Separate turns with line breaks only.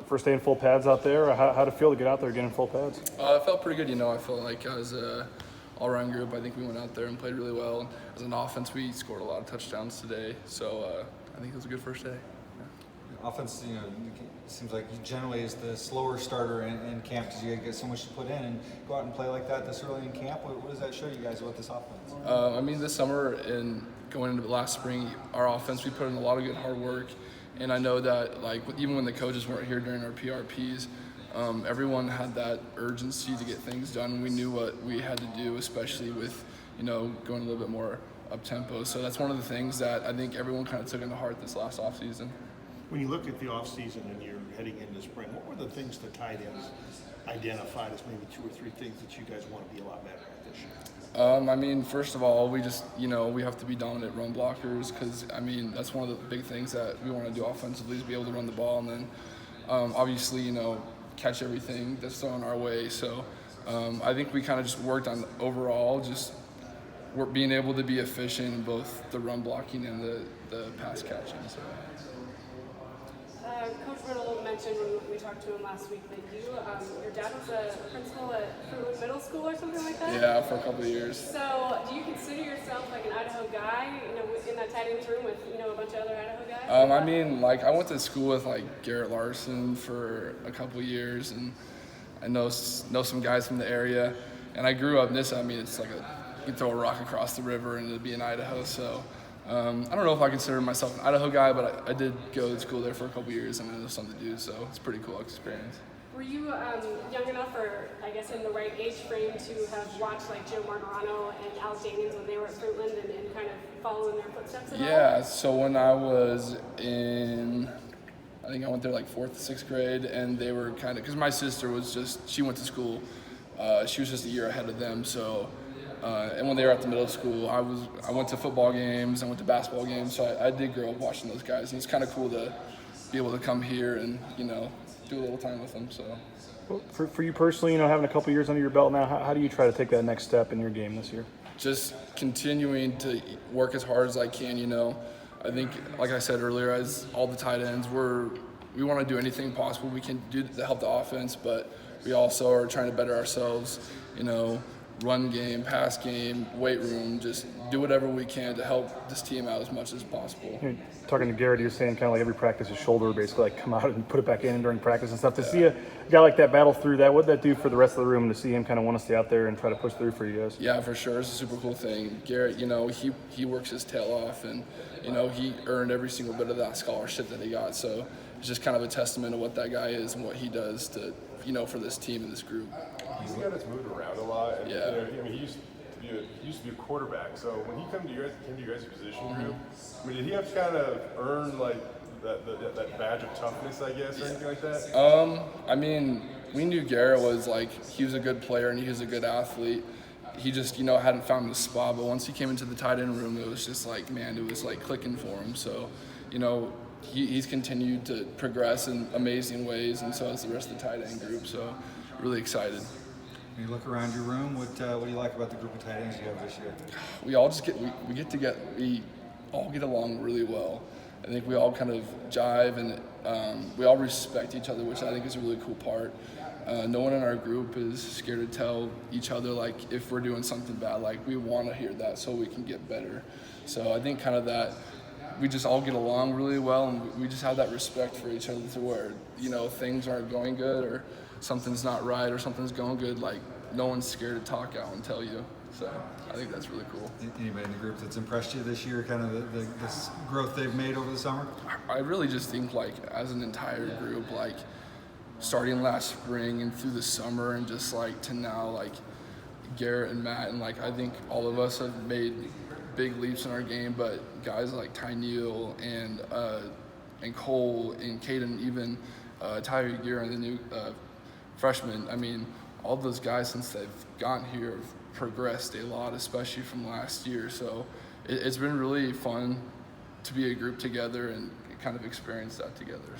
First day in full pads out there. How'd it feel to get out there again in full pads?
It felt pretty good. I felt like as a all-around group, I think we went out there and played really well. As an offense, we scored a lot of touchdowns today, so I think it was a good first day.
Offense, seems like generally is the slower starter in camp because you get so much to put in and go out and play like that this early in camp. What does that show you guys about this offense?
This summer and going into last spring, our offense, we put in a lot of good hard work. And I know that, even when the coaches weren't here during our PRPs, everyone had that urgency to get things done. We knew what we had to do, especially with, going a little bit more up-tempo. So that's one of the things that I think everyone kind of took into heart this last offseason.
When you look at the offseason and you're heading into spring, what were the things the tight ends identified as maybe 2 or 3 things that you guys want to be a lot better at this year?
First of all, we just, we have to be dominant run blockers because, that's one of the big things that we want to do offensively is be able to run the ball and then, obviously, catch everything that's thrown our way. So I think we kind of just worked on overall just being able to be efficient in both the run blocking and the pass catching. So.
Coach Riddle mentioned when we talked to him last week that your dad was a principal at Fruitland Middle School or something like that?
Yeah, for a couple of years.
So do you consider yourself like an Idaho guy, in that tight ends room with, a bunch of other Idaho guys?
I went to school with Garrett Larson for a couple of years, and I know some guys from the area. And I grew up in this. It's like you can throw a rock across the river and it'd be in Idaho. So I don't know if I consider myself an Idaho guy, but I did go to school there for a couple of years, and I know something to do. So it's a pretty cool experience.
Were you young enough, or I guess in the right age frame, to have watched Joe Margarano and Alex Daniels when they were at Fruitland and kind of follow in their footsteps at all?
Yeah, so when I was I think I went there 4th, 6th grade, and they were kind of, because my sister she went to school, she was just a year ahead of them, so, and when they were at the middle school, I went to football games, I went to basketball games, so I did grow up watching those guys, and it's kind of cool to be able to come here and, do a little time with them, so.
Well, for you personally, having a couple years under your belt now, how do you try to take that next step in your game this year?
Just continuing to work as hard as I can, I think, like I said earlier, as all the tight ends, we want to do anything possible we can do to help the offense, but we also are trying to better ourselves, run game, pass game, weight room, just do whatever we can to help this team out as much as possible.
Talking to Garrett, he was saying kind of every practice his shoulder basically come out and put it back in during practice and stuff. To see a guy like that battle through that, what did that do for the rest of the room to see him kind of want to stay out there and try to push through for you guys?
Yeah, for sure. It's a super cool thing. Garrett, he works his tail off, and, he earned every single bit of that scholarship that he got. So it's just kind of a testament to what that guy is and what he does to, for this team and this group.
He's a guy that's moved around a lot. And,
yeah.
He used to be a quarterback. So when he came to you guys' position group, did he have to kind of earn that badge of toughness, I guess, or anything like that?
We knew Garrett was he was a good player and he was a good athlete. He just, hadn't found the spot. But once he came into the tight end room, it was just it was clicking for him. So, he's continued to progress in amazing ways, and so has the rest of the tight end group. So, really excited.
When you look around your room, what do you like about the group of tight ends you have this year?
We all just we all get along really well. I think we all kind of jive, and we all respect each other, which I think is a really cool part. No one in our group is scared to tell each other if we're doing something bad. We want to hear that so we can get better. So I think kind of that we just all get along really well, and we just have that respect for each other to where things aren't going good or something's not right or something's going good. No one's scared to talk out and tell you. So I think that's really cool.
Anybody in the group that's impressed you this year, kind of this growth they've made over the summer?
I really just think as an entire group, starting last spring and through the summer and just to now, Garrett and Matt, and I think all of us have made big leaps in our game, but guys like Ty Neal and Cole and Caden, even Tyler Gear and the new freshman, all those guys since they've gotten here have progressed a lot, especially from last year. So it's been really fun to be a group together and kind of experience that together.